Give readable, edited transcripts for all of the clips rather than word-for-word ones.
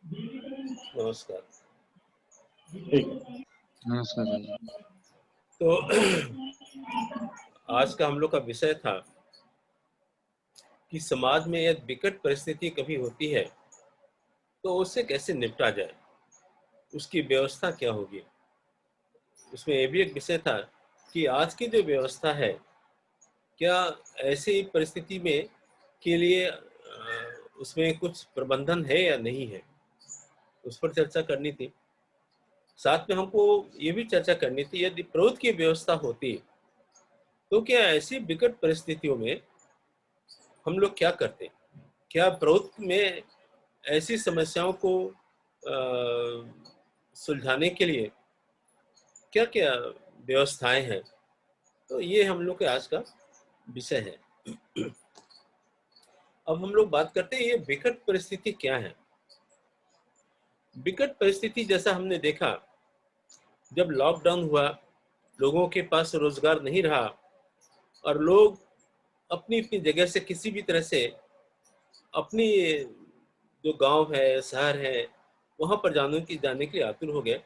नमस्कार। ठीक है। नमस्कार जी। तो आज का हम लोग का विषय था कि समाज में यदि विकट परिस्थिति कभी होती है तो उससे कैसे निपटा जाए, उसकी व्यवस्था क्या होगी। उसमें ये भी एक विषय था कि आज की जो व्यवस्था है, क्या ऐसी परिस्थिति में के लिए उसमें कुछ प्रबंधन है या नहीं है, उस पर चर्चा करनी थी। साथ में हमको ये भी चर्चा करनी थी, यदि प्रौद्योगिकी की व्यवस्था होती तो क्या ऐसी विकट परिस्थितियों में हम लोग क्या करते, क्या प्रौद्योगिकी में ऐसी समस्याओं को सुलझाने के लिए क्या क्या व्यवस्थाएं हैं। तो ये हम लोग के आज का विषय है। अब हम लोग बात करते हैं ये विकट परिस्थिति क्या है। विकट परिस्थिति जैसा हमने देखा, जब लॉकडाउन हुआ, लोगों के पास रोजगार नहीं रहा और लोग अपनी अपनी जगह से किसी भी तरह से अपनी जो गांव है, शहर है, वहां पर जाने के लिए आतुर हो गए।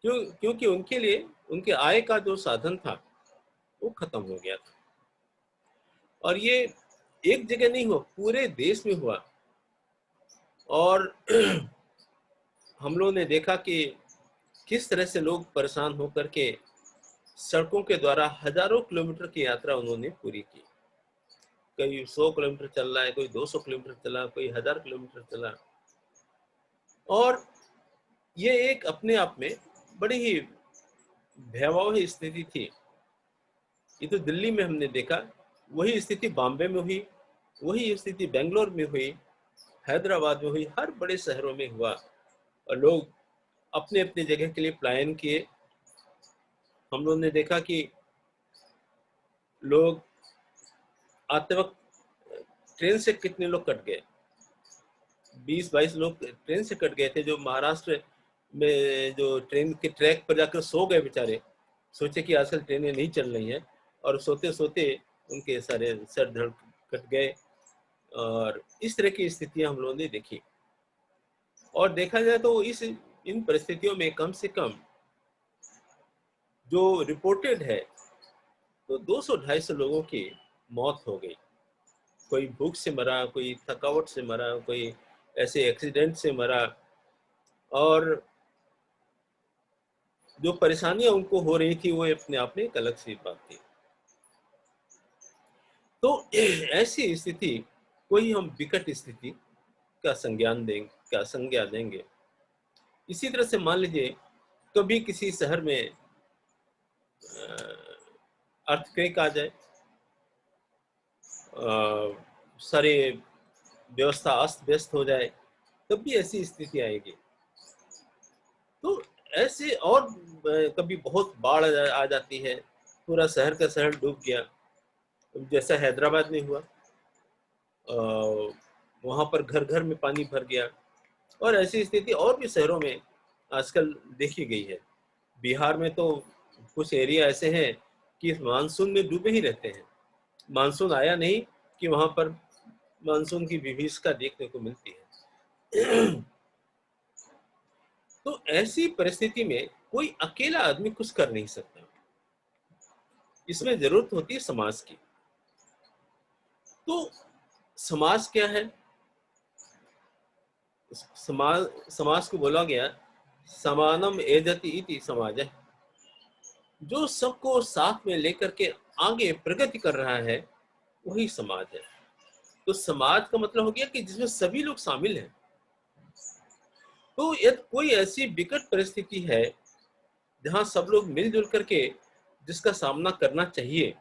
क्योंकि उनके लिए उनके आय का जो साधन था वो खत्म हो गया था। और ये एक जगह नहीं हुआ, पूरे देश में हुआ। और हम लोगों ने देखा कि किस तरह से लोग परेशान होकर के सड़कों के द्वारा हजारों किलोमीटर की यात्रा उन्होंने पूरी की। कोई 100 किलोमीटर चल रहा है, कोई 200 किलोमीटर चला, कोई 1000 किलोमीटर चला। और ये एक अपने आप में बड़ी ही भयावह स्थिति थी। ये तो दिल्ली में हमने देखा, वही स्थिति बॉम्बे में हुई, वही स्थिति बेंगलोर में हुई, हैदराबाद में हुई, हर बड़े शहरों में हुआ। और लोग अपने अपने जगह के लिए पलायन किए। हम लोगों ने देखा कि लोग आते वक्त ट्रेन से कितने लोग कट गए, 20-22 लोग ट्रेन से कट गए थे, जो महाराष्ट्र में जो ट्रेन के ट्रैक पर जाकर सो गए बेचारे। सोचे कि आजकल ट्रेनें नहीं चल रही हैं, और सोते सोते उनके सारे सर धड़ कट गए। और इस तरह की स्थितियां हम लोगों ने देखी। और देखा जाए तो इन परिस्थितियों में कम से कम जो रिपोर्टेड है तो 200-250 लोगों की मौत हो गई। कोई भूख से मरा, कोई थकावट से मरा, कोई ऐसे एक्सीडेंट से मरा। और जो परेशानियां उनको हो रही थी वो अपने आप में एक अलग सी बात थी। तो ऐसी स्थिति कोई हम विकट स्थिति का संज्ञा देंगे। इसी तरह से मान लीजिए कभी किसी शहर में अर्थक्वेक आ जाए, सारे व्यवस्था अस्त व्यस्त हो जाए, तब भी ऐसी स्थिति आएगी। तो ऐसे, और कभी बहुत बाढ़ आ जाती है, पूरा शहर का शहर डूब गया, जैसा हैदराबाद में हुआ। वहां पर घर घर में पानी भर गया। और ऐसी स्थिति और भी शहरों में आजकल देखी गई है। बिहार में तो कुछ एरिया ऐसे हैं कि मानसून में डूबे ही रहते हैं। मानसून आया नहीं कि वहां पर मानसून की विभीषिका देखने को मिलती है। तो ऐसी परिस्थिति में कोई अकेला आदमी कुछ कर नहीं सकता, इसमें जरूरत होती है समाज की। तो समाज क्या है? समाज को बोला गया समानम एजति इति समाज है। जो सबको साथ में लेकर के आगे प्रगति कर रहा है वही समाज है। तो समाज का मतलब हो गया कि जिसमें सभी लोग शामिल हैं। तो यदि कोई ऐसी विकट परिस्थिति है जहां सब लोग मिलजुल करके जिसका सामना करना चाहिए,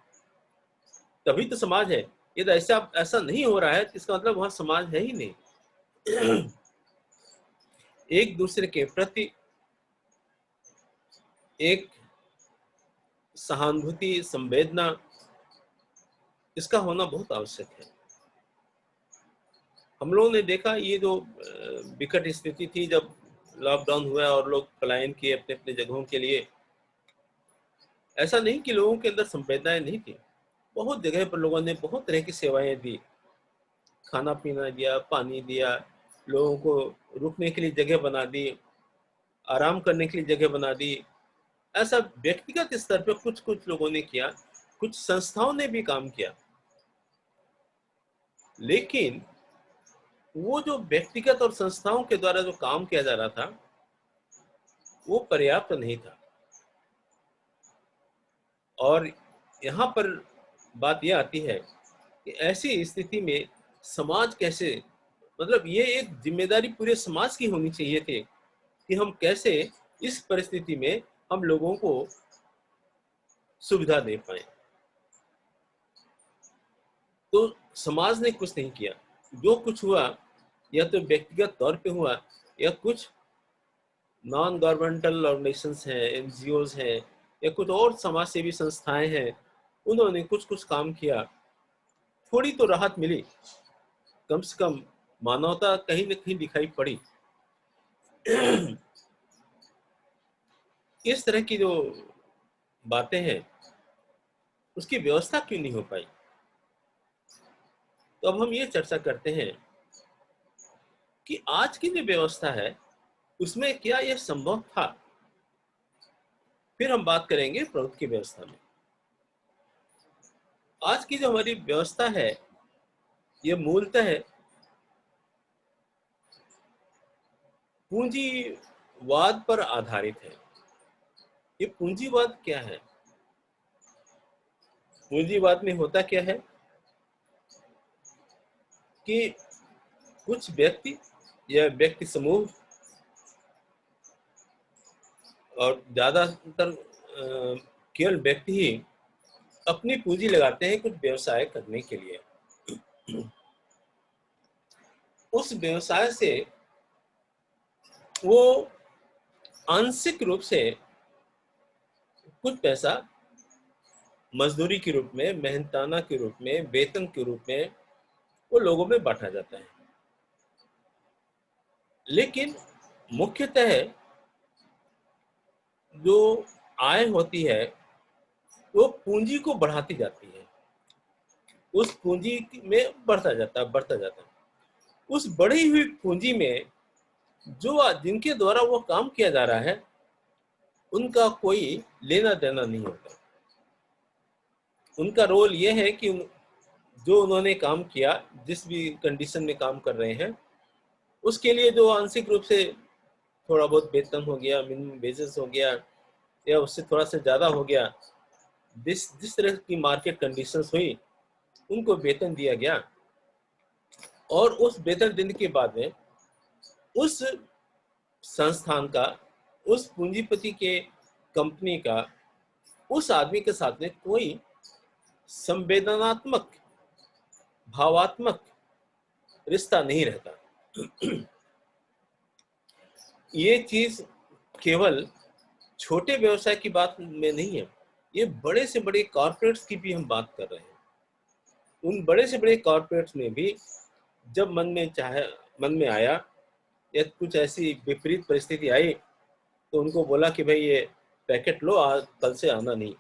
तभी तो समाज है। यदि ऐसा नहीं हो रहा है तो इसका मतलब वहां समाज है ही नहीं। एक दूसरे के प्रति एक सहानुभूति, संवेदना, इसका होना बहुत आवश्यक है। हम लोगों ने देखा ये जो विकट स्थिति थी, जब लॉकडाउन हुआ और लोग पलायन किए अपने अपने जगहों के लिए, ऐसा नहीं कि लोगों के अंदर संवेदनाएं नहीं थी। बहुत जगह पर लोगों ने बहुत तरह की सेवाएं दी, खाना पीना दिया, पानी दिया, लोगों को रुकने के लिए जगह बना दी, आराम करने के लिए जगह बना दी। ऐसा व्यक्तिगत स्तर पर कुछ कुछ लोगों ने किया, कुछ संस्थाओं ने भी काम किया, लेकिन वो जो व्यक्तिगत और संस्थाओं के द्वारा जो काम किया जा रहा था वो पर्याप्त नहीं था। और यहाँ पर बात यह आती है कि ऐसी स्थिति में समाज कैसे, मतलब ये एक जिम्मेदारी पूरे समाज की होनी चाहिए थी कि हम कैसे इस परिस्थिति में हम लोगों को सुविधा दे पाए। तो समाज ने कुछ नहीं किया। जो कुछ हुआ या तो व्यक्तिगत तौर पे हुआ या कुछ नॉन गवर्नमेंटल ऑर्गेनाइजेशंस हैं, एनजीओज हैं या कुछ और समाज सेवी संस्थाएं हैं, उन्होंने कुछ कुछ काम किया, थोड़ी तो राहत मिली, कम से कम मानवता कहीं न कहीं दिखाई पड़ी। इस तरह की जो बातें हैं उसकी व्यवस्था क्यों नहीं हो पाई? तो अब हम ये चर्चा करते हैं कि आज की जो व्यवस्था है उसमें क्या यह संभव था। फिर हम बात करेंगे प्रभुत्व की व्यवस्था में। आज की जो हमारी व्यवस्था है ये मूलतः पूंजीवाद पर आधारित है। ये पूंजीवाद क्या है? पूंजीवाद में होता क्या है कि कुछ व्यक्ति या व्यक्ति समूह और ज्यादातर केवल व्यक्ति ही अपनी पूंजी लगाते हैं कुछ व्यवसाय करने के लिए। उस व्यवसाय से वो आंशिक रूप से कुछ पैसा मजदूरी के रूप में, मेहनताना के रूप में, वेतन के रूप में वो लोगों में बांटा जाता है। लेकिन मुख्यतः जो आय होती है वो पूंजी को बढ़ाती जाती है, उस पूंजी में बढ़ता जाता है। उस बढ़ी हुई पूंजी में जो जिनके द्वारा वो काम किया जा रहा है उनका कोई लेना देना नहीं होता। उनका रोल ये है कि जो उन्होंने काम किया, जिस भी कंडीशन में काम कर रहे हैं, उसके लिए जो आंशिक रूप से थोड़ा बहुत वेतन हो गया, मिनिमम वेजेस हो गया या उससे थोड़ा सा ज़्यादा हो गया, जिस तरह की मार्केट कंडीशंस हुई उनको वेतन दिया गया। और उस वेतन देने के बाद में उस संस्थान का, उस पूंजीपति के कंपनी का उस आदमी के साथ में कोई संवेदनात्मक, भावात्मक रिश्ता नहीं रहता। ये चीज केवल छोटे व्यवसाय की बात में नहीं है, ये बड़े से बड़े कॉर्पोरेट्स की भी हम बात कर रहे हैं। उन बड़े से बड़े कॉर्पोरेट्स में भी जब मन में आया या कुछ ऐसी विपरीत परिस्थिति आई तो उनको बोला कि भाई ये पैकेट लो, आज कल से आना नहीं,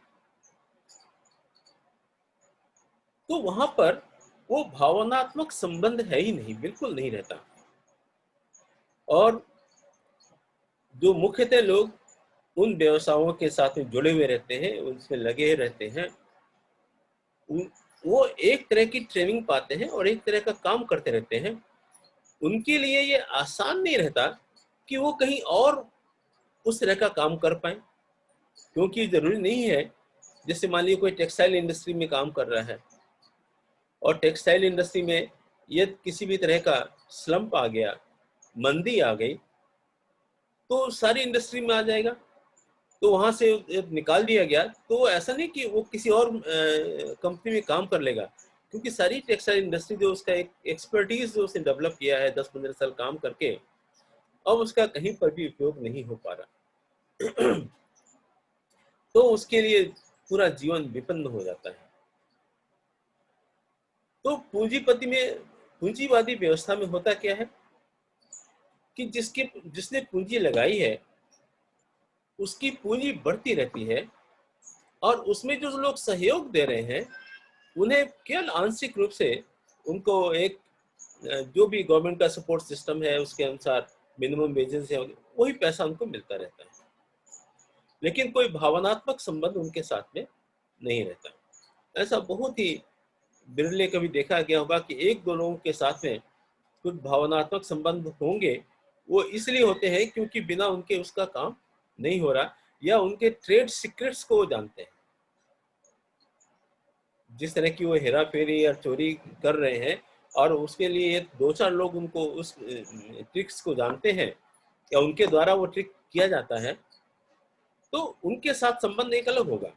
तो वहां पर वो भावनात्मक संबंध है ही नहीं, बिल्कुल नहीं रहता। और जो मुख्यतः लोग उन व्यवसायों के साथ में जुड़े हुए रहते हैं, उनसे लगे रहते हैं, वो एक तरह की ट्रेनिंग पाते हैं और एक तरह का काम करते रहते हैं। उनके लिए ये आसान नहीं रहता कि वो कहीं और उस तरह का काम कर पाए, क्योंकि जरूरी नहीं है। जैसे मान लीजिए कोई टेक्सटाइल इंडस्ट्री में काम कर रहा है और टेक्सटाइल इंडस्ट्री में ये किसी भी तरह का स्लंप आ गया, मंदी आ गई, तो सारी इंडस्ट्री में आ जाएगा, तो वहां से निकाल दिया गया तो ऐसा नहीं कि वो किसी और कंपनी में काम कर लेगा, क्योंकि सारी टेक्सटाइल इंडस्ट्री जो उसका एक एक्सपर्टीज जो उसने डेवलप किया है 10-15 साल काम करके, अब उसका कहीं पर भी उपयोग नहीं हो पा रहा। तो उसके लिए पूरा जीवन विपन्न हो जाता है। तो पूंजीवादी व्यवस्था में होता क्या है कि जिसने पूंजी लगाई है उसकी पूंजी बढ़ती रहती है और उसमें जो लोग सहयोग दे रहे हैं उन्हें केवल आंशिक रूप से उनको एक जो भी गवर्नमेंट का सपोर्ट सिस्टम है उसके अनुसार मिनिमम वेजेस है, वही पैसा उनको मिलता रहता है, लेकिन कोई भावनात्मक संबंध उनके साथ में नहीं रहता। ऐसा बहुत ही बिरले कभी देखा गया होगा कि एक दो लोगों के साथ में कुछ भावनात्मक संबंध होंगे, वो इसलिए होते हैं क्योंकि बिना उनके उसका काम नहीं हो रहा, या उनके ट्रेड सीक्रेट्स को वो जानते हैं। जिस तरह की वो हेरा फेरी या चोरी कर रहे हैं और उसके लिए दो चार लोग उनको उस ट्रिक्स को जानते हैं या उनके द्वारा वो ट्रिक किया जाता है, तो उनके साथ संबंध एक अलग होगा।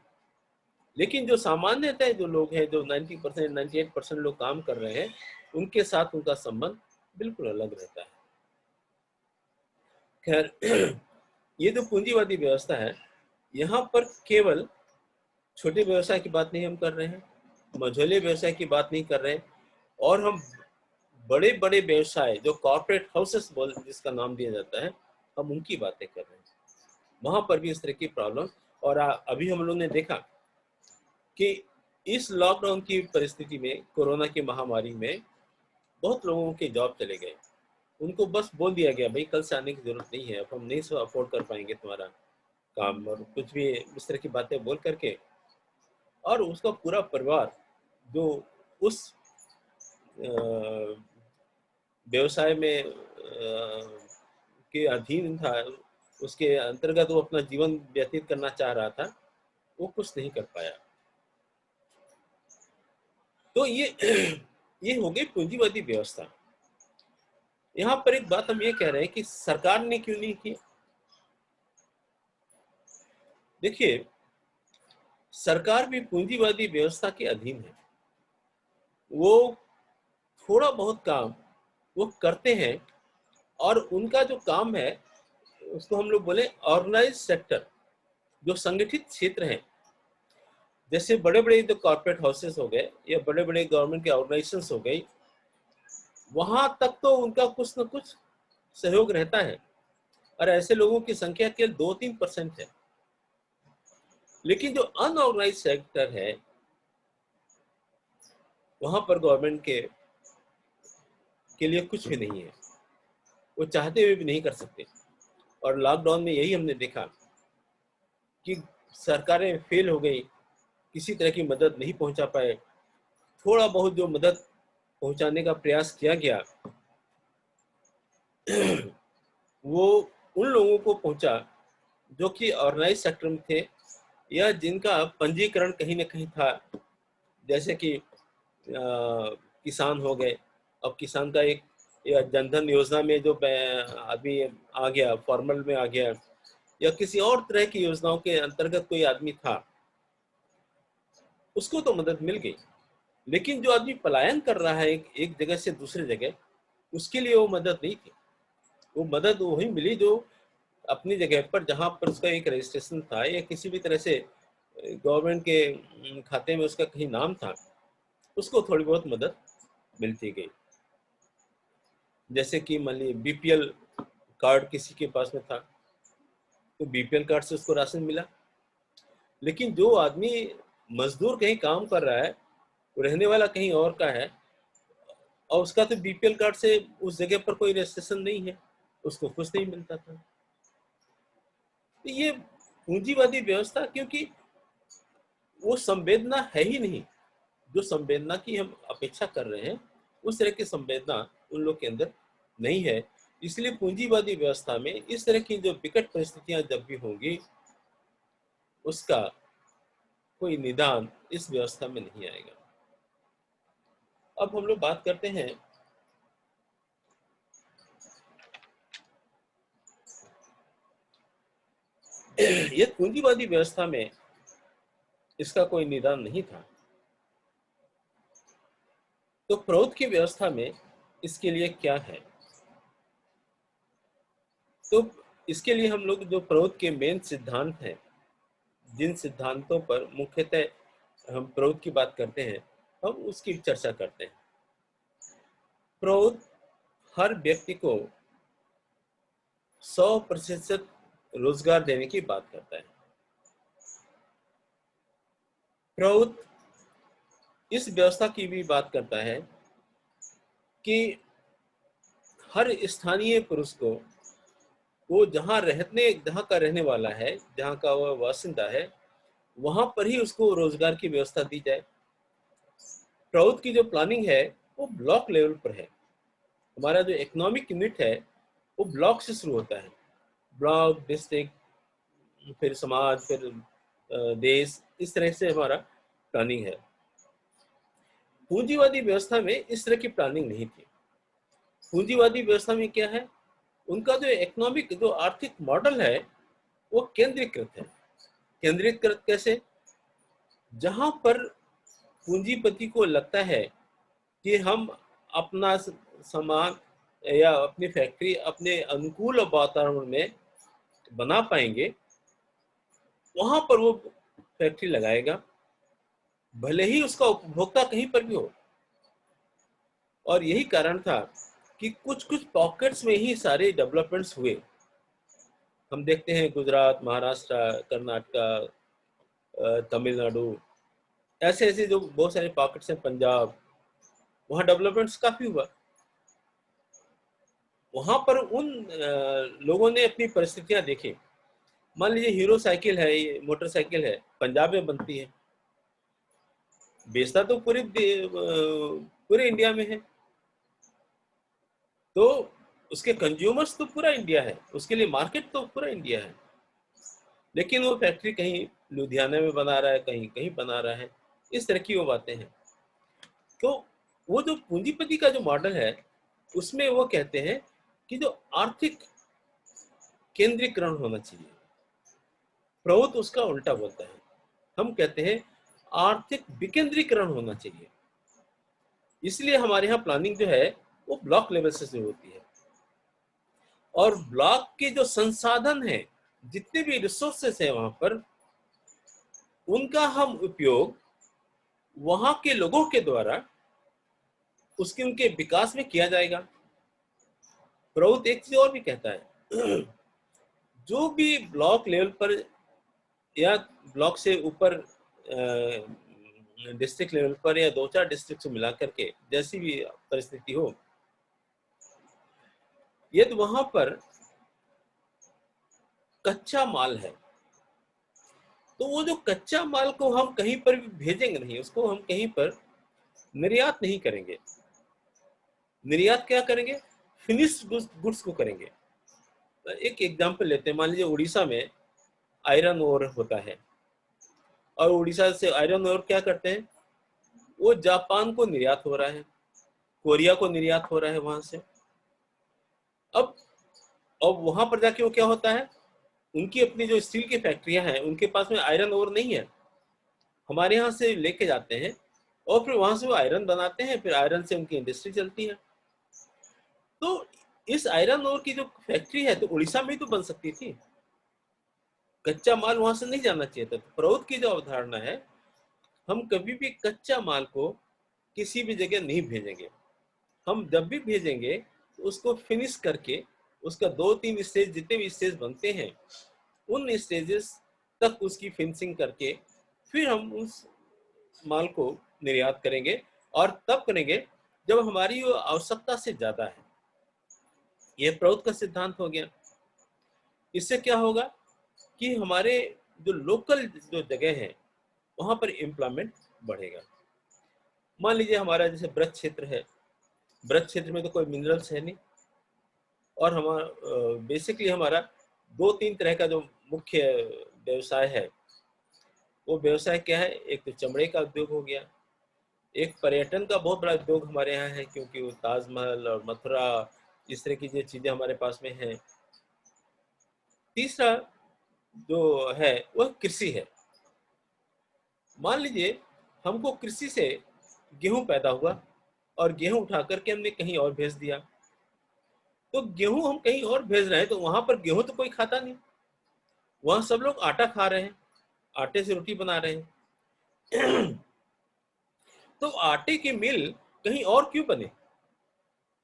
लेकिन जो सामान्यतः जो लोग हैं, जो 90% 98% लोग काम कर रहे हैं, उनके साथ उनका संबंध बिल्कुल अलग रहता है। खैर, ये जो पूंजीवादी व्यवस्था है, यहाँ पर केवल छोटे व्यवसाय की बात नहीं हम कर रहे हैं, मझोले व्यवसाय की बात नहीं कर रहे हैं, और हम बड़े बड़े व्यवसाय जो कॉर्पोरेट हाउसेस बोल जिसका नाम दिया जाता है, हम उनकी बातें कर रहे हैं। वहां पर भी इस तरह की प्रॉब्लम, और अभी हम लोग ने देखा कि इस लॉकडाउन की परिस्थिति में, कोरोना की महामारी में बहुत लोगों के जॉब चले गए। उनको बस बोल दिया गया, भाई कल से आने की जरूरत नहीं है, अब हम नहीं अफोर्ड कर पाएंगे तुम्हारा काम, और कुछ भी इस तरह की बातें बोल करके, और उसका पूरा परिवार जो उस व्यवसाय में के अधीन था, उसके अंतर्गत वो अपना जीवन व्यतीत करना चाह रहा था, वो कुछ नहीं कर पाया। तो ये हो गई पूंजीवादी व्यवस्था। यहाँ पर एक बात हम ये कह रहे हैं कि सरकार ने क्यों नहीं की। देखिए, सरकार भी पूंजीवादी व्यवस्था के अधीन है। वो थोड़ा बहुत काम वो करते हैं, और उनका जो काम है उसको हम लोग बोले ऑर्गेनाइज सेक्टर, जो संगठित क्षेत्र है, जैसे बड़े बड़े जो कॉर्पोरेट हाउसेस हो गए या बड़े बड़े गवर्नमेंट के ऑर्गेनाइजेशंस हो गई, वहां तक तो उनका कुछ न कुछ सहयोग रहता है, और ऐसे लोगों की संख्या केवल 2-3% है। लेकिन जो अनऑर्गेनाइज सेक्टर है, वहां पर गवर्नमेंट के लिए कुछ भी नहीं है, वो चाहते हुए भी नहीं कर सकते। और लॉकडाउन में यही हमने देखा कि सरकारें फेल हो गई, किसी तरह की मदद नहीं पहुंचा पाए। थोड़ा बहुत जो मदद पहुंचाने का प्रयास किया गया, वो उन लोगों को पहुंचा जो कि ऑर्गेनाइज सेक्टर में थे, या जिनका पंजीकरण कहीं ना कहीं था। जैसे कि किसान हो गए, अब किसान का एक या जनधन योजना में जो आदमी आ गया, फॉर्मल में आ गया, या किसी और तरह की योजनाओं के अंतर्गत कोई आदमी था, उसको तो मदद मिल गई। लेकिन जो आदमी पलायन कर रहा है एक जगह से दूसरे जगह, उसके लिए वो मदद नहीं थी। वो मदद वही मिली जो अपनी जगह पर, जहां पर उसका एक रजिस्ट्रेशन था या किसी भी तरह से गवर्नमेंट के खाते में उसका कहीं नाम था, उसको थोड़ी बहुत मदद मिलती गई। जैसे कि मान लीजिए बीपीएल कार्ड किसी के पास में था, तो बीपीएल कार्ड से उसको राशन मिला। लेकिन जो आदमी मजदूर कहीं काम कर रहा है, वो रहने वाला कहीं और का है, और उसका तो बीपीएल कार्ड से उस जगह पर कोई रजिस्ट्रेशन नहीं है, उसको कुछ नहीं मिलता था। तो ये पूंजीवादी व्यवस्था, क्योंकि वो संवेदना है ही नहीं, जो संवेदना की हम अपेक्षा कर रहे हैं, उस तरह की संवेदना उन लोग के अंदर नहीं है। इसलिए पूंजीवादी व्यवस्था में इस तरह की जो विकट परिस्थितियां जब भी होंगी, उसका कोई निदान इस व्यवस्था में नहीं आएगा। अब हम लोग बात करते हैं ये पूंजीवादी व्यवस्था में इसका कोई निदान नहीं था, तो प्रौद्योगिकी की व्यवस्था में इसके लिए क्या है। तो इसके लिए हम लोग जो प्रौद्योगिकी के मेन सिद्धांत हैं, जिन सिद्धांतों पर मुख्यतः हम प्रौद्योगिकी की बात करते हैं, हम उसकी चर्चा करते हैं। प्रौद्योगिकी हर व्यक्ति को 100% रोजगार देने की बात करता है। प्रौद्योगिकी इस व्यवस्था की भी बात करता है कि हर स्थानीय पुरुष को वो जहाँ का रहने वाला है, जहाँ का वह बासिंदा है, वहां पर ही उसको रोजगार की व्यवस्था दी जाए। प्रौद्योगिकी की जो प्लानिंग है वो ब्लॉक लेवल पर है। हमारा जो इकोनॉमिक यूनिट है वो ब्लॉक से शुरू होता है। ब्लॉक, डिस्ट्रिक्ट, फिर समाज, फिर देश, इस तरह से हमारा प्लानिंग है। पूंजीवादी व्यवस्था में इस तरह की प्लानिंग नहीं थी। पूंजीवादी व्यवस्था में क्या है, उनका जो इकोनॉमिक, जो आर्थिक मॉडल है वो केंद्रीकृत है। केंद्रीकृत कैसे? जहां पर पूंजीपति को लगता है कि हम अपना सामान या अपनी फैक्ट्री अपने अनुकूल वातावरण में बना पाएंगे, वहां पर वो फैक्ट्री लगाएगा, भले ही उसका उपभोक्ता कहीं पर भी हो। और यही कारण था कि कुछ कुछ पॉकेट्स में ही सारे डेवलपमेंट्स हुए। हम देखते हैं गुजरात, महाराष्ट्र, कर्नाटक, तमिलनाडु, ऐसे ऐसे जो बहुत सारे पॉकेट्स हैं, पंजाब, वहाँ डेवलपमेंट्स काफी हुआ। वहां पर उन लोगों ने अपनी परिस्थितियां देखी। मान लीजिए हीरो साइकिल है, ये मोटरसाइकिल है, पंजाब में बनती है, बेचता तो पूरे इंडिया में है, तो उसके कंज्यूमर्स तो पूरा इंडिया है, उसके लिए मार्केट तो पूरा इंडिया है, लेकिन वो फैक्ट्री कहीं लुधियाना में बना रहा है, कहीं कहीं बना रहा है। इस तरह की वो बातें हैं। तो वो जो पूंजीपति का जो मॉडल है, उसमें वो कहते हैं कि जो आर्थिक केंद्रीकरण होना चाहिए। प्रभुत्व उसका उल्टा बोलता है। हम कहते हैं आर्थिक विकेंद्रीकरण होना चाहिए। इसलिए हमारे यहाँ प्लानिंग जो है वो ब्लॉक लेवल से शुरू होती है, और ब्लॉक के जो संसाधन है, जितने भी रिसोर्सेस है वहां पर, उनका हम उपयोग वहां के लोगों के द्वारा उसके उनके विकास में किया जाएगा। प्रभुत्व एक चीज और भी कहता है, जो भी ब्लॉक लेवल पर या ब्लॉक से ऊपर डिस्ट्रिक्ट लेवल पर या 2-4 डिस्ट्रिक्ट से मिला करके जैसी भी परिस्थिति हो, यदि वहां पर कच्चा माल है, तो वो जो कच्चा माल को हम कहीं पर भी भेजेंगे नहीं, उसको हम कहीं पर निर्यात नहीं करेंगे। निर्यात क्या करेंगे? फिनिश्ड गुड्स को करेंगे। एक एग्जांपल लेते हैं। मान लीजिए उड़ीसा में आयरन ओर होता है, और उड़ीसा से आयरन ओर क्या करते हैं, वो जापान को निर्यात हो रहा है, कोरिया को निर्यात हो रहा है वहां से। अब वहां पर जाके वो क्या होता है, उनकी अपनी जो स्टील की फैक्ट्रियां हैं, उनके पास में आयरन ओर नहीं है, हमारे यहाँ से लेके जाते हैं और फिर वहां से वो आयरन बनाते हैं, फिर आयरन से उनकी इंडस्ट्री चलती है। तो इस आयरन ओर की जो फैक्ट्री है तो उड़ीसा में ही तो बन सकती थी, कच्चा माल वहां से नहीं जाना चाहिए था। तो प्रौद्योगिकी की जो अवधारणा है, हम कभी भी कच्चा माल को किसी भी जगह नहीं भेजेंगे। हम जब भी भेजेंगे तो उसको फिनिश करके, उसका 2-3 स्टेज, जितने भी स्टेज बनते हैं, उन स्टेजेस तक उसकी फिनिशिंग करके फिर हम उस माल को निर्यात करेंगे, और तब करेंगे जब हमारी वो आवश्यकता से ज्यादा है। यह प्रौद्योगिकी का सिद्धांत हो गया। इससे क्या होगा कि हमारे जो लोकल जो जगह है वहां पर एम्प्लॉयमेंट बढ़ेगा। मान लीजिए हमारा जैसे ब्रज क्षेत्र है, ब्रज क्षेत्र में तो कोई मिनरल्स है नहीं, और हमारा बेसिकली हमारा 2-3 तरह का जो मुख्य व्यवसाय है, वो व्यवसाय क्या है? एक तो चमड़े का उद्योग हो गया, एक पर्यटन का बहुत बड़ा उद्योग हमारे यहाँ है, क्योंकि वो ताजमहल और मथुरा, इस तरह की जो चीजें हमारे पास में हैं। तीसरा जो है वह कृषि है। मान लीजिए हमको कृषि से गेहूं पैदा हुआ, और गेहूं उठा करके हमने कहीं और भेज दिया, तो गेहूं हम कहीं और भेज रहे हैं, तो वहां पर गेहूं तो कोई खाता नहीं, वहां सब लोग आटा खा रहे हैं, आटे से रोटी बना रहे हैं। तो आटे की मिल कहीं और क्यों बने?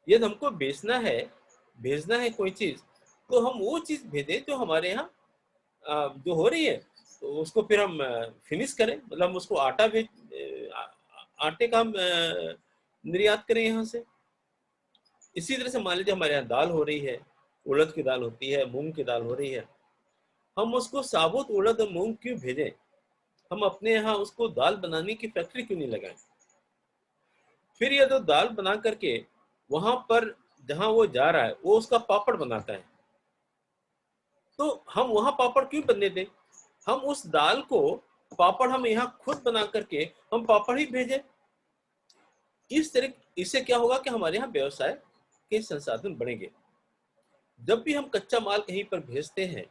यदि हमको बेचना है, भेजना है कोई चीज, तो हम वो चीज भेजें जो हमारे यहाँ जो हो रही है, तो उसको फिर हम फिनिश करें, मतलब हम उसको आटा आटे का हम निर्यात करें यहाँ से। इसी तरह से मान लीजिए हमारे यहाँ दाल हो रही है, उड़द की दाल होती है, मूंग की दाल हो रही है, हम उसको साबुत उड़द और मूंग क्यों भेजें? हम अपने यहाँ उसको दाल बनाने की फैक्ट्री क्यों नहीं लगाएं? फिर ये तो दाल बना करके वहां पर जहां वो जा रहा है वो उसका पापड़ बनाता है, तो हम वहां पापड़ क्यों बनने दें? हम उस दाल को पापड़ हम यहाँ खुद बना करके हम पापड़ ही भेजें। इस तरह इससे क्या होगा कि हमारे यहाँ व्यवसाय के संसाधन बढ़ेंगे। जब भी हम कच्चा माल कहीं पर भेजते हैं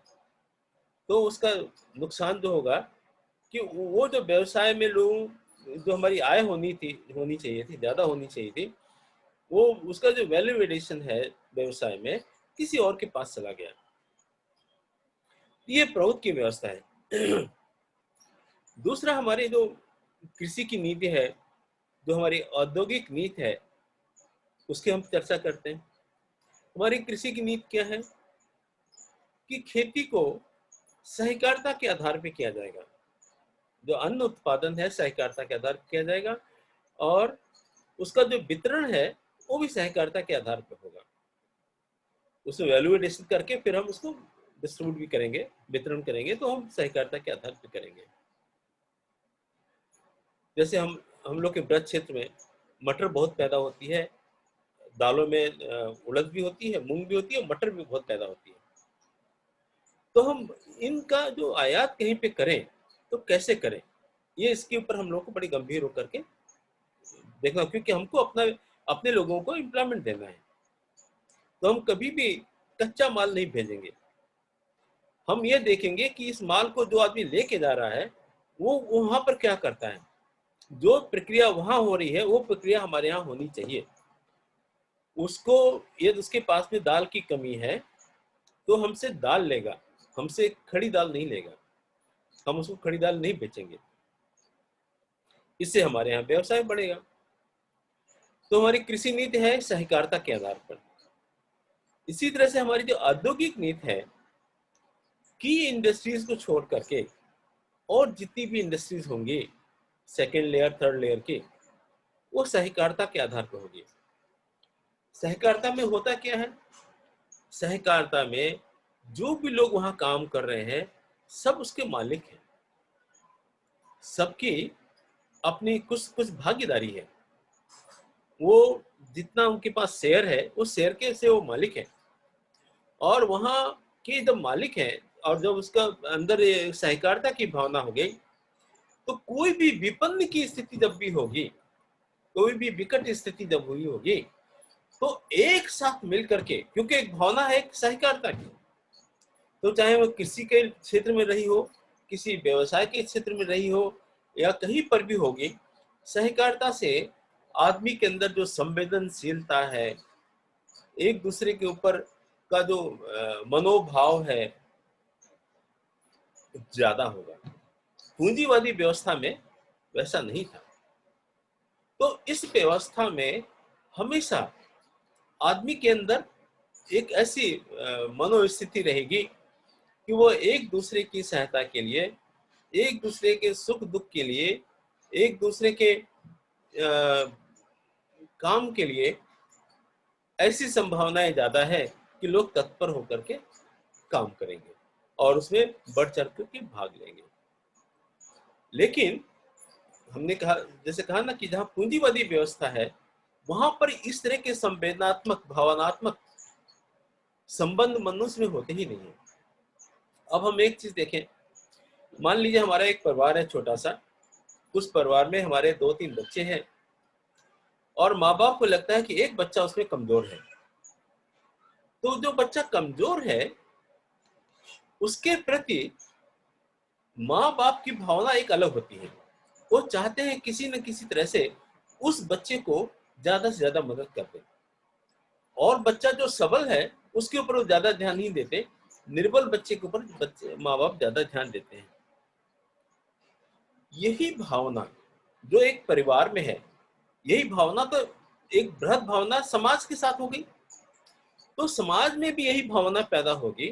तो उसका नुकसान जो होगा कि वो जो व्यवसाय में लोग जो हमारी आय होनी चाहिए थी, ज्यादा होनी चाहिए थी, वो उसका जो वैल्यू एडिशन है व्यवसाय में किसी और के पास चला गया। ये प्रभुत्व की व्यवस्था है। दूसरा, हमारी जो कृषि की नीति है, जो हमारी औद्योगिक नीति है, उसकी हम चर्चा करते हैं। हमारी कृषि की नीति क्या है कि खेती को सहकारिता के आधार पर किया जाएगा। जो अन्न उत्पादन है सहकारिता के आधार पर किया जाएगा, और उसका जो वितरण है वो भी सहकारिता के आधार पर होगा। उसमें वैल्यू एडिशन करके फिर हम उसको डिस्ट्रीब्यूट भी करेंगे, वितरण करेंगे, तो हम सहकारिता के आधार पर करेंगे। जैसे हम लोग के ब्रज क्षेत्र में मटर बहुत पैदा होती है, दालों में उड़द भी होती है, मूंग भी होती है, मटर भी बहुत पैदा होती है। तो हम इनका जो आयात कहीं पे करें तो कैसे करें, ये इसके ऊपर हम लोग को बड़ी गंभीर होकर के देखना, क्योंकि हमको अपने लोगों को एम्प्लॉयमेंट देना है। तो हम कभी भी कच्चा माल नहीं भेजेंगे। हम ये देखेंगे कि इस माल को जो आदमी लेके जा रहा है वो वहां पर क्या करता है, जो प्रक्रिया वहां हो रही है वो प्रक्रिया हमारे यहाँ होनी चाहिए। उसको, यदि उसके पास में दाल की कमी है तो हमसे दाल लेगा, हमसे खड़ी दाल नहीं लेगा। हम उसको खड़ी दाल नहीं बेचेंगे, इससे हमारे यहाँ व्यवसाय बढ़ेगा। तो हमारी कृषि नीति है सहकारिता के आधार पर। इसी तरह से हमारी जो औद्योगिक नीति है की इंडस्ट्रीज को छोड़ करके और जितनी भी इंडस्ट्रीज होंगी सेकेंड लेयर थर्ड लेयर की, वो सहकारिता के आधार पर होगी। सहकारिता में होता क्या है, सहकारिता में जो भी लोग वहां काम कर रहे हैं सब उसके मालिक हैं, सबकी अपनी कुछ कुछ भागीदारी है। वो जितना उनके पास शेयर है उस शेयर के से वो मालिक है, और वहां के जब मालिक हैं और जब उसका अंदर सहकारिता की भावना हो गई, तो कोई भी विपन्न की स्थिति जब भी होगी, कोई भी विकट स्थिति जब हुई होगी, तो एक साथ मिलकर के, क्योंकि एक भावना है एक सहकारिता की, तो चाहे वो कृषि के क्षेत्र में रही हो, किसी व्यवसाय के क्षेत्र में रही हो, या कहीं पर भी होगी, सहकारिता से आदमी के अंदर जो संवेदनशीलता है, एक दूसरे के ऊपर का जो मनोभाव है ज्यादा होगा। पूंजीवादी व्यवस्था में वैसा नहीं था। तो इस व्यवस्था में हमेशा आदमी के अंदर एक ऐसी मनोस्थिति रहेगी कि वो एक दूसरे की सहायता के लिए, एक दूसरे के सुख दुख के लिए, एक दूसरे के काम के लिए, ऐसी संभावनाएं ज्यादा है कि लोग तत्पर होकर के काम करेंगे और उसमें बढ़ चढ़ के भाग लेंगे। लेकिन हमने कहा, जैसे कहा ना कि जहां पूंजीवादी व्यवस्था है वहां पर इस तरह के संवेदनात्मक भावनात्मक संबंध मनुष्य में होते ही नहीं है। अब हम एक चीज देखें, मान लीजिए हमारा एक परिवार है छोटा सा, उस परिवार में हमारे 2-3 बच्चे हैं, और माँ बाप को लगता है कि एक बच्चा उसमें कमजोर है। तो जो बच्चा कमजोर है उसके प्रति माँ बाप की भावना एक अलग होती है। वो चाहते हैं किसी न किसी तरह से उस बच्चे को ज्यादा से ज्यादा मदद कर दे, और बच्चा जो सबल है उसके ऊपर वो ज्यादा ध्यान नहीं देते, निर्बल बच्चे के ऊपर बच्चे माँ बाप ज्यादा ध्यान देते हैं। यही भावना जो एक परिवार में है, यही भावना तो एक बृहद भावना समाज के साथ हो गई, तो समाज में भी यही भावना पैदा होगी,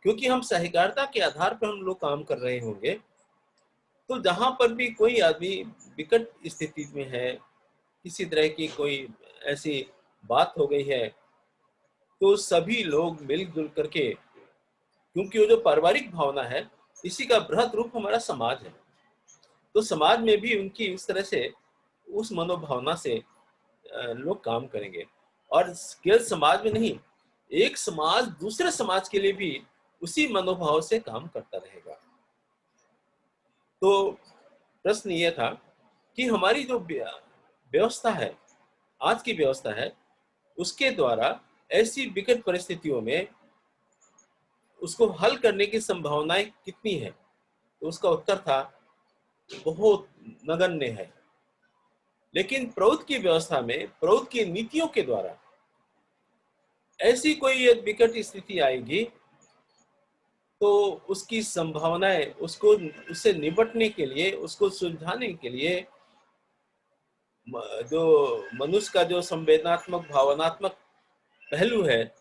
क्योंकि हम सहकारिता के आधार पर हम लोग काम कर रहे होंगे। तो जहां पर भी कोई आदमी विकट स्थिति में है, किसी तरह की कोई ऐसी बात हो गई है, तो सभी लोग मिलजुल करके, क्योंकि वो जो पारिवारिक भावना है, इसी का बृहद रूप हमारा समाज है, तो समाज में भी उनकी उस तरह से, उस मनोभावना से लोग काम करेंगे। और केवल समाज में नहीं, एक समाज दूसरे समाज के लिए भी उसी मनोभाव से काम करता रहेगा। तो प्रश्न ये था कि हमारी जो व्यवस्था है, आज की व्यवस्था है, उसके द्वारा ऐसी विकट परिस्थितियों में उसको हल करने की संभावनाएं कितनी है? तो उसका उत्तर था बहुत नगण्य है। लेकिन प्रौद्ध की व्यवस्था में, प्रौद्ध की नीतियों के द्वारा ऐसी कोई एक विकट स्थिति आएगी तो उसकी संभावनाएं, उसको, उससे निपटने के लिए, उसको सुलझाने के लिए जो मनुष्य का जो संवेदनात्मक भावनात्मक पहलू है,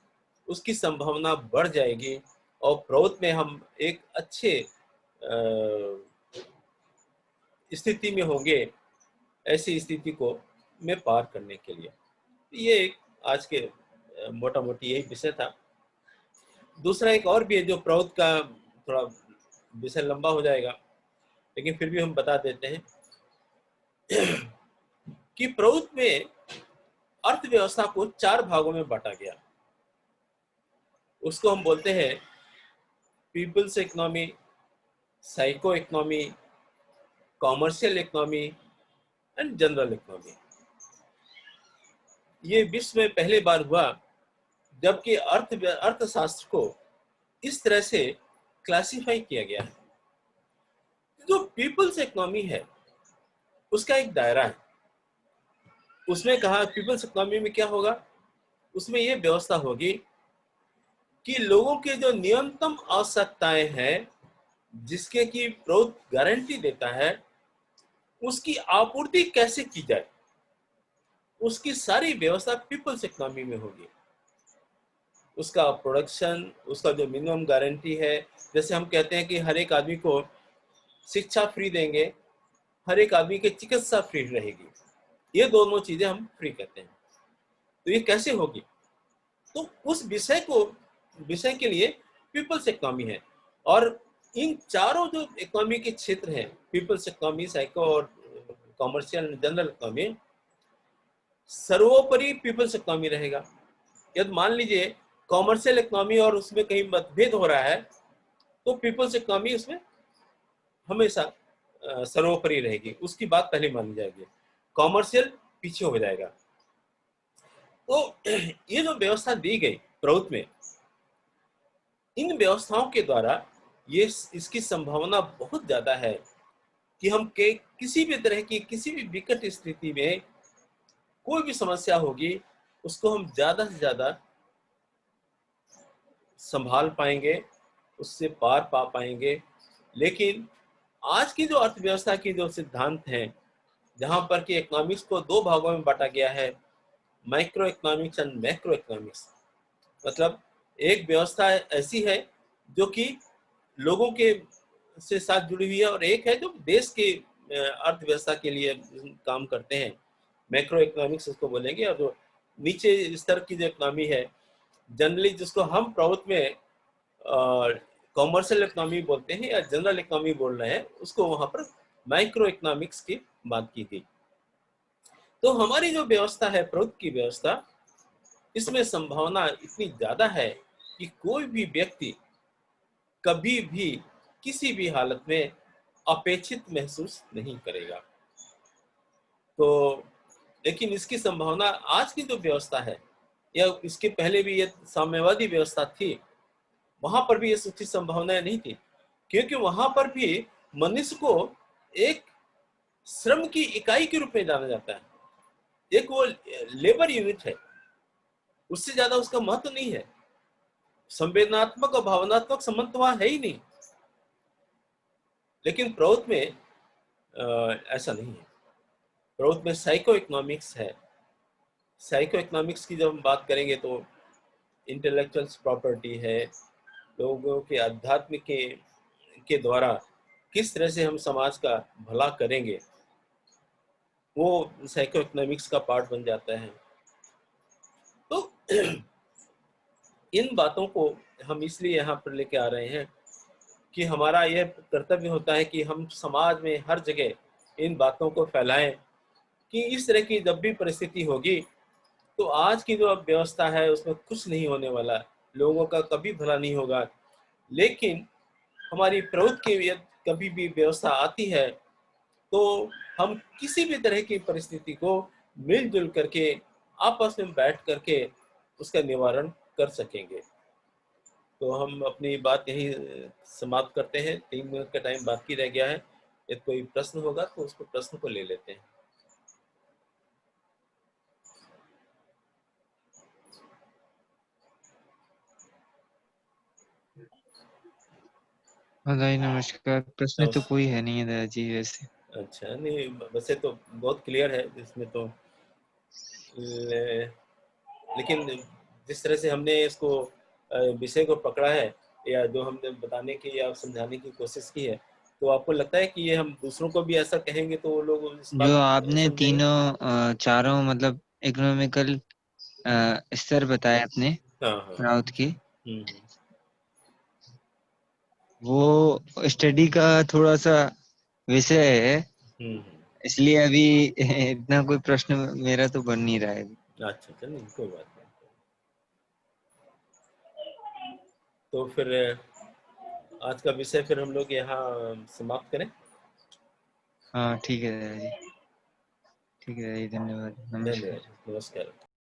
उसकी संभावना बढ़ जाएगी और प्रौद्ध में हम एक अच्छे स्थिति में होंगे, ऐसी स्थिति को में पार करने के लिए। ये एक आज के मोटा मोटी यही विषय था। दूसरा एक और भी है जो प्रौद्ध का, थोड़ा विषय लंबा हो जाएगा लेकिन फिर भी हम बता देते हैं कि प्रौद्ध में अर्थव्यवस्था को 4 भागों में बांटा गया। उसको हम बोलते हैं peoples economy, psycho economy, commercial economy and general economy. ये विश्व में पहले बार हुआ जबकि अर्थशास्त्र को इस तरह से क्लासिफाई किया गया है। जो पीपल्स इकोनॉमी है उसका एक दायरा है। उसमें कहा पीपल्स इकोनॉमी में क्या होगा, उसमें ये व्यवस्था होगी कि लोगों के जो न्यूनतम आवश्यकताएं हैं, जिसके की प्रौद्ध गारंटी देता है, उसकी आपूर्ति कैसे की जाए, उसकी सारी व्यवस्था पीपल्स इकोनॉमी में होगी। उसका प्रोडक्शन, उसका जो मिनिमम गारंटी है, जैसे हम कहते हैं कि हर एक आदमी को शिक्षा फ्री देंगे, हर एक आदमी की चिकित्सा फ्री रहेगी, ये दोनों चीजें हम फ्री कहते हैं। तो ये कैसे होगी? तो उस विषय के लिए पीपल्स इकोनॉमी है। और इन चारों जो इकोनॉमी के क्षेत्र हैं, पीपल्स इकोनॉमी, साइको और कॉमर्शियल, जनरल इकोनॉमी, सर्वोपरि पीपल्स इकोनॉमी रहेगा। यदि मान लीजिए कॉमर्शियल इकोनॉमी और उसमें कहीं मतभेद हो रहा है, तो पीपल्स इकोनॉमी उसमें हमेशा सर्वोपरि रहेगी, उसकी बात पहले मानी जाएगी, कॉमर्शियल पीछे हो जाएगा। तो ये जो व्यवस्था दी गई प्रौद्ध में, इन व्यवस्थाओं के द्वारा ये इसकी संभावना बहुत ज्यादा है कि हम के किसी भी तरह की, किसी भी विकट स्थिति में कोई भी समस्या होगी, उसको हम ज्यादा से ज्यादा संभाल पाएंगे, उससे पार पा पाएंगे। लेकिन आज की जो अर्थव्यवस्था की जो सिद्धांत हैं, जहां पर कि इकोनॉमिक्स को 2 भागों में बांटा गया है, micro economics and macro economics, मतलब एक व्यवस्था ऐसी है जो कि लोगों के से साथ जुड़ी हुई है, और एक है जो देश की अर्थव्यवस्था के लिए काम करते हैं, मैक्रो इकोनॉमिक्स उसको बोलेंगे। और जो नीचे स्तर की जो इकोनॉमी है, जनरली जिसको हम प्रौद्ध में कॉमर्शियल इकोनॉमी बोलते हैं या जनरल इकोनॉमी बोल रहे हैं, उसको वहां पर माइक्रो इकोनॉमिक्स की बात की गई। तो हमारी जो व्यवस्था है, प्रौद्ध की व्यवस्था, इसमें संभावना इतनी ज्यादा है कि कोई भी व्यक्ति कभी भी किसी भी हालत में अपेक्षित महसूस नहीं करेगा। तो लेकिन इसकी संभावना आज की जो व्यवस्था है, या इसके पहले भी ये साम्यवादी व्यवस्था थी, वहां पर भी ये उचित संभावनाएं नहीं थी, क्योंकि वहां पर भी मनुष्य को एक श्रम की इकाई के रूप में जाना जाता है, एक वो लेबर यूनिट है, उससे ज्यादा उसका महत्व नहीं है। संवेदनात्मक और भावनात्मक संबंध तो वहां है ही नहीं। लेकिन प्रौद्ध में ऐसा नहीं है। प्रौद्ध में साइको इकोनॉमिक्स है। साइको इकोनॉमिक्स की जब हम बात करेंगे तो इंटेलेक्चुअल प्रॉपर्टी है, लोगों के अध्यात्म के द्वारा किस तरह से हम समाज का भला करेंगे, वो साइको इकोनॉमिक्स का पार्ट बन जाता है। इन बातों को हम इसलिए यहाँ पर लेके आ रहे हैं कि हमारा यह कर्तव्य होता है कि हम समाज में हर जगह इन बातों को फैलाएं कि इस तरह की जब भी परिस्थिति होगी तो आज की जो अब व्यवस्था है उसमें कुछ नहीं होने वाला, लोगों का कभी भला नहीं होगा। लेकिन हमारी प्रभुत्व की कभी भी व्यवस्था आती है तो हम किसी भी तरह की परिस्थिति को मिलजुल करके आपस में बैठ करके उसका निवारण कर सकेंगे। तो हम अपनी बात यही समाप्त करते हैं। 3 मिनट का टाइम बाकी रह गया है। यदि कोई प्रश्न होगा तो उसको प्रश्न को ले लेते हैं। हाँ दाई नमस्कार। प्रश्न तो कोई है नहीं है दादाजी वैसे। अच्छा, नहीं वैसे तो बहुत क्लियर है इसमें तो, लेकिन जिस तरह से हमने इसको विषय को पकड़ा है या जो हमने बताने की या समझाने की कोशिश की है, तो आपको लगता है कि ये हम दूसरों को भी ऐसा कहेंगे तो वो लोग इस बात जो को आपने समझेंगे? तीनों चारों मतलब इकोनॉमिकल स्तर बताए अपने हाँ हाँ। राउत के, हम्म वो स्टडी का थोड़ा सा विषय है, हम्म। इसलिए अभी इतना कोई प्रश्न मेरा तो बन नहीं रहा है। अच्छा अच्छा, नहीं कोई बात नहीं। तो फिर आज का विषय फिर हम लोग यहाँ समाप्त करें। हाँ ठीक है दादाजी, ठीक है दादाजी, धन्यवाद, नमस्कार। धन्यवाद, नमस्कार।